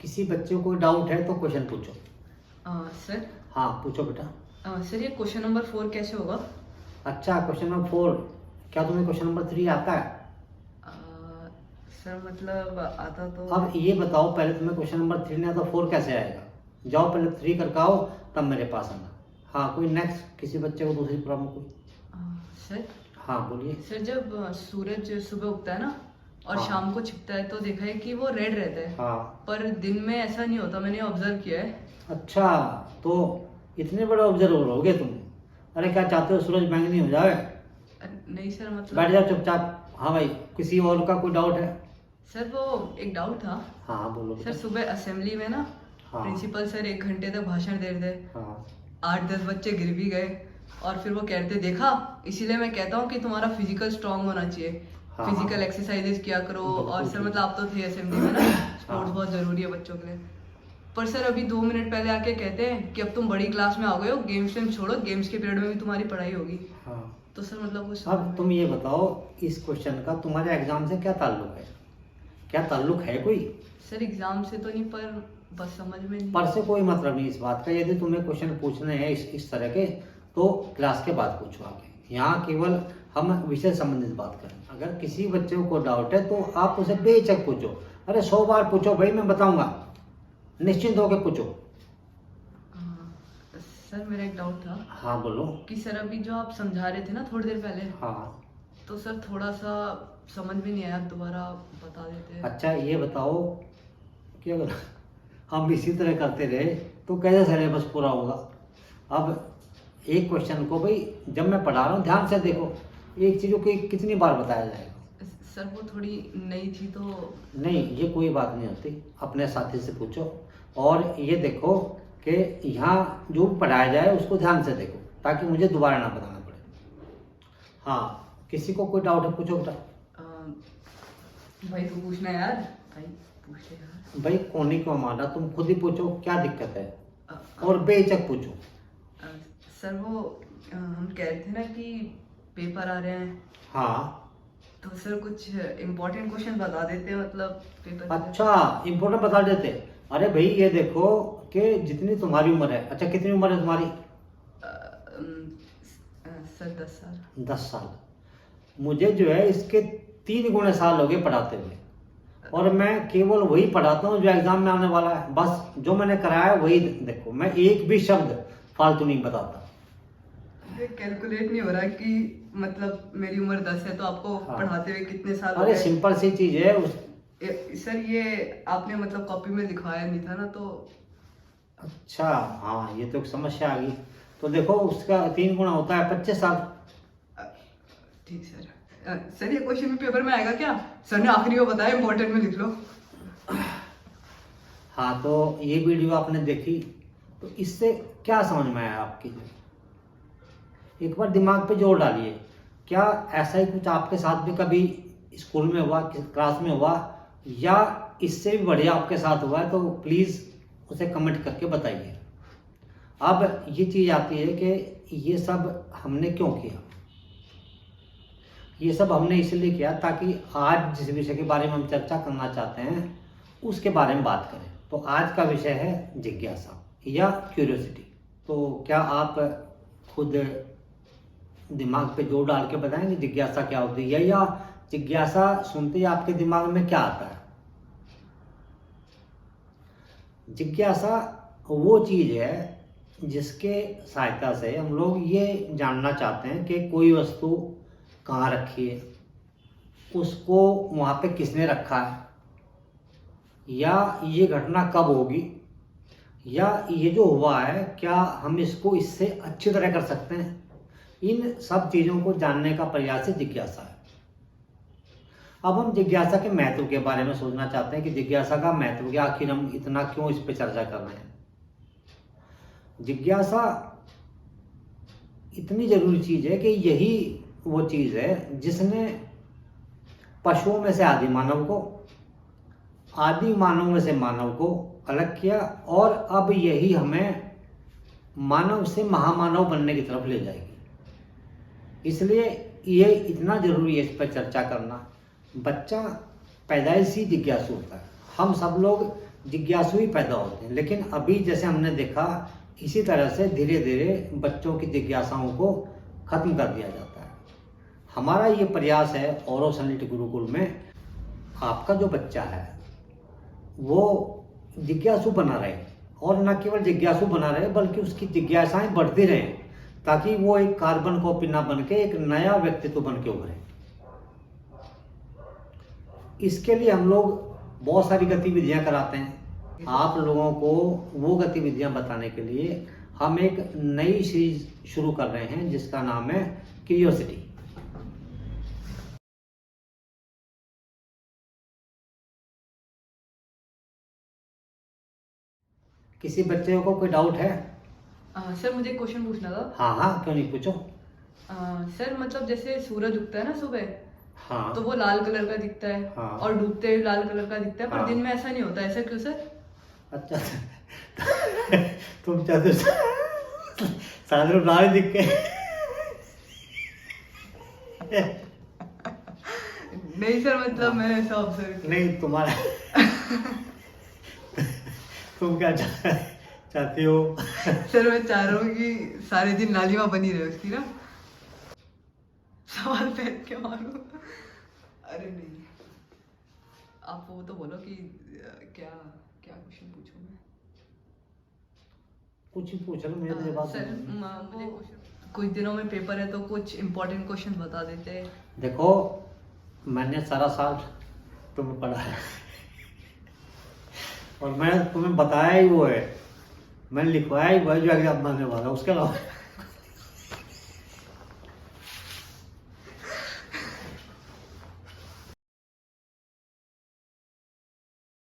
किसी बच्चे को डाउट है तो क्वेश्चन पूछो। सर हाँ पूछो बेटा। सर ये क्वेश्चन नंबर 4 कैसे होगा? अच्छा क्वेश्चन नंबर 4, क्या तुम्हें क्वेश्चन नंबर 3 आता है? अ, सर मतलब आता तो अब ये बताओ, पहले तुम्हें क्वेश्चन नंबर 3 नहीं आता, 4 कैसे आएगा? जाओ पहले 3 करके आओ, तब मेरे पास आना। हाँ कोई नेक्स्ट, किसी बच्चे को दूसरी प्रॉब्लम कोई? अ, सर हाँ बोलिए। सर जब सूरज सुबह उगता है ना और हाँ। शाम को छिपता है तो देखा है कि वो रेड रहता है। हाँ। पर दिन में ऐसा नहीं होता, मैंने ऑब्जर्व किया है। अच्छा, तो इतने बड़े ऑब्जर्वर हो गए तुम। अरे क्या चाहते हो, सूरज बैंगनी हो जाए? नहीं सर बैठ मतलब जाओ चुपचाप। हाँ भाई, किसी और का कोई डाउट है? सर वो एक डाउट था। हाँ बोलो सर बेटा। सुबह असेंबली में ना हाँ। प्रिंसिपल सर 1 घंटे तक भाषण दे रहे थे। हाँ। 8-10 बच्चे गिर भी गए और फिर वो कहते देखा, इसीलिए मैं कहता हूँ कि तुम्हारा फिजिकल स्ट्रांग होना चाहिए, हाँ। फिजिकल एक्सरसाइजेस किया करो। और बिल्कुल सर ठीक। मतलब आप तो थे असेंबली में ना, स्पोर्ट्स हाँ। बहुत जरूरी है बच्चों के लिए। पर सर अभी 2 मिनट पहले आके कहते हैं कि अब तुम बड़ी क्लास में आ गए हो, गेम्स में छोड़ो, गेम्स के पीरियड में भी तुम्हारी पढ़ाई होगी। हाँ। तो सर मतलब वो अब तुम ये बताओ, इस क्वेश्चन का तुम्हारे एग्जाम से क्या ताल्लुक है? क्या ताल्लुक है कोई? सर एग्जाम से तो नहीं, पर बस समझ में नहीं। पर से कोई मतलब नहीं इस बात का। यदि तुम्हें क्वेश्चन पूछने हैं इस तरह के, तो क्लास के बाद पूछो आगे। यहाँ केवल हम विषय संबंधित बात करें। अगर किसी बच्चे को डाउट है तो आप उसे बेझिझक पूछो। अरे 100 बार पूछो भाई, मैं बताऊंगा, निश्चिंत होकर पूछो। सर मेरा एक डाउट था हाँ बोलो। कि सर अभी जो आप समझा रहे थे ना थोड़ी देर पहले, हाँ। तो सर थोड़ा सा समझ में नहीं आया, दोबारा बता देते। अच्छा ये बताओ कि अगर हम इसी तरह करते रहे तो कैसे सिलेबस पूरा होगा? अब एक क्वेश्चन को भाई, जब मैं पढ़ा रहा हूँ ध्यान से देखो, एक चीज़ को कितनी बार बताया जाएगा? सर वो थोड़ी नई थी तो। नहीं ये कोई बात नहीं होती, अपने साथी से पूछो। और ये देखो कि यहाँ जो भी पढ़ाया जाए उसको ध्यान से देखो, ताकि मुझे दोबारा ना बताना पड़े। हाँ किसी को कोई डाउट है पूछो बेटा। भाई तू पूछना यार, भाई पूछ ले यार। भाई कोने क्यों मारा, तुम खुद ही पूछो क्या दिक्कत है, अ, और बेझिझक पूछो। सर वो हम कह रहे थे ना कि पेपर आ रहे हैं। हाँ। तो सर कुछ इम्पोर्टेंट क्वेश्चन बता देते, मतलब पेपर के। अच्छा इम्पोर्टेंट बता देते। अरे भाई ये देखो कि जितनी तुम्हारी उम्र है, अच्छा कितनी उम्र है तुम्हारी? सर 10 साल। 10 साल। मुझे जो है इसके 3 गुने साल हो गए पढ़ाते हुए, और मैं केवल वही पढ़ाता हूँ जो एग्जाम में आने वाला है। बस जो मैंने कराया वही देखो, मैं एक भी शब्द फालतू नहीं बताता। कैलकुलेट नहीं हो रहा कि मतलब मेरी उम्र 10 है तो आपको हाँ। पढ़ाते हुए कितने साल हो अरे गए? सिंपल सी चीज है सर ये आपने मतलब कॉपी में लिखवाया नहीं था ना तो। अच्छा हाँ, ये तो एक समस्या आ गई। तो देखो उसका 3 गुना होता है 25 साल। ठीक सर। सर ये क्वेश्चन भी पेपर में आएगा क्या? सर ने आखिरी को बताया, इम्पोर्टेंट में लिख लो। हाँ तो ये वीडियो आपने देखी, तो इससे क्या समझ में आया आपकी? एक बार दिमाग पे जोर डालिए, क्या ऐसा ही कुछ आपके साथ भी कभी स्कूल में हुआ, क्लास में हुआ, या इससे भी बढ़िया आपके साथ हुआ है? तो प्लीज़ उसे कमेंट करके बताइए। अब ये चीज़ आती है कि ये सब हमने क्यों किया। ये सब हमने इसलिए किया ताकि आज जिस विषय के बारे में हम चर्चा करना चाहते हैं उसके बारे में बात करें। तो आज का विषय है जिज्ञासा या क्यूरियोसिटी। तो क्या आप खुद दिमाग पे जोर डाल के बताएंगे जिज्ञासा क्या होती है, या जिज्ञासा सुनते ही आपके दिमाग में क्या आता है? जिज्ञासा वो चीज़ है जिसके सहायता से हम लोग ये जानना चाहते हैं कि कोई वस्तु कहाँ रखी है, उसको वहाँ पे किसने रखा है, या ये घटना कब होगी, या ये जो हुआ है क्या हम इसको इससे अच्छी तरह कर सकते हैं। इन सब चीज़ों को जानने का प्रयास ही जिज्ञासा है। अब हम जिज्ञासा के महत्व के बारे में सोचना चाहते हैं कि जिज्ञासा का महत्व क्या, आखिर हम इतना क्यों इस पर चर्चा कर रहे हैं। जिज्ञासा इतनी जरूरी चीज है कि यही वो चीज है जिसने पशुओं में से आदि मानव में से मानव को अलग किया, और अब यही हमें मानव से महामानव बनने की तरफ ले जाएगी। इसलिए ये इतना जरूरी है इस पर चर्चा करना। बच्चा पैदाइशी जिज्ञासु होता है। हम सब लोग जिज्ञासु ही पैदा होते हैं। लेकिन अभी जैसे हमने देखा, इसी तरह से धीरे धीरे बच्चों की जिज्ञासाओं को खत्म कर दिया जाता है। हमारा ये प्रयास है औरव सन्निट गुरुकुल में, आपका जो बच्चा है वो जिज्ञासु बना रहे, और न केवल जिज्ञासु बना रहे बल्कि उसकी जिज्ञासाएं बढ़ती रहे, ताकि वो एक कार्बन कॉपी ना बन के एक नया व्यक्तित्व बन के उभरे। इसके लिए हम लोग बहुत सारी गतिविधियां कराते हैं। आप लोगों को वो गतिविधियां बताने के लिए हम एक नई सीरीज शुरू कर रहे हैं जिसका नाम है क्यूरियोसिटी। किसी बच्चे को कोई डाउट है? सर मुझे एक क्वेश्चन पूछना था। हाँ हाँ, क्यों नहीं, पूछो। सर मतलब जैसे सूरज उगता है ना सुबह, हाँ तो वो लाल कलर का दिखता है, हाँ। और डूबते हुए लाल कलर का दिखता है, पर हाँ। दिन में ऐसा नहीं होता, ऐसा क्यों सर? अच्छा तुम चाहते हो सारे लोग लाल दिख के? नहीं सर, मतलब मैंने ऐसा ऑब्जर्व किया। नहीं, तुम्हारा तुम क्या चाहती हो? सर मैं चाह रहा हूँ कि सारे दिन लालिमा बनी रहे उसकी ना। सवाल फेंक के मारूं? अरे नहीं, आप वो तो बोलो कि क्या क्या क्वेश्चन पूछूं मैं? कुछ ही पूछ लो, मेरे जवाब सर मुझे क्वेश्चन, कुछ दिनों में पेपर है तो कुछ इम्पोर्टेंट क्वेश्चन बता देते हैं। देखो, मैंने सारा साल तुम्हें पढ़ा है और मैंने तुम्हें बताया ही वो है, मैंने लिखवाया ही वो है जो एग्जाम आने वाला है, उसके अलावा